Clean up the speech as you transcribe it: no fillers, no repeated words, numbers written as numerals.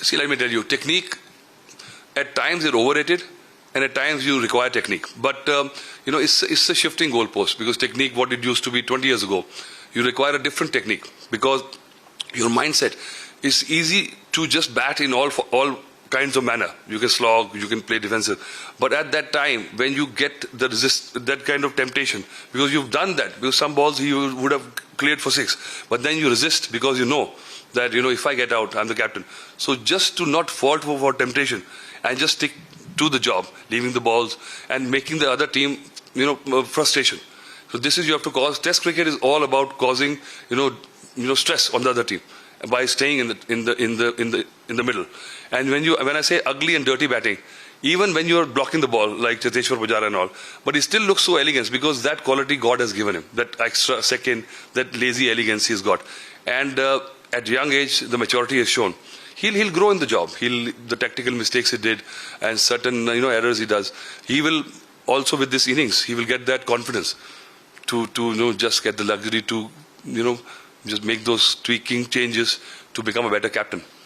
See, let me tell you, technique, at times it's overrated, and at times you require technique. But, it's a shifting goalpost, because technique, what it used to be 20 years ago, you require a different technique, because your mindset is easy to just bat in all kinds of manner. You can slog, you can play defensive. But at that time, when you get that kind of temptation, because you've done that, because some balls you would have cleared for 6, but then you resist because you know that, if I get out, I'm the captain. So just to not fall for temptation and just stick to the job, leaving the balls and making the other team, frustration. So this is, you have to cause. Test cricket is all about causing, stress on the other team by staying in the middle. And when I say ugly and dirty batting, even when you're blocking the ball, like Cheteshwar Pujara and all, but he still looks so elegant, because that quality God has given him, that extra second, that lazy elegance he's got. And at young age, the maturity is shown. He'll grow in the job. The tactical mistakes he did and certain errors he does, he will also, with this innings, he will get that confidence to just get the luxury to just make those tweaking changes to become a better captain.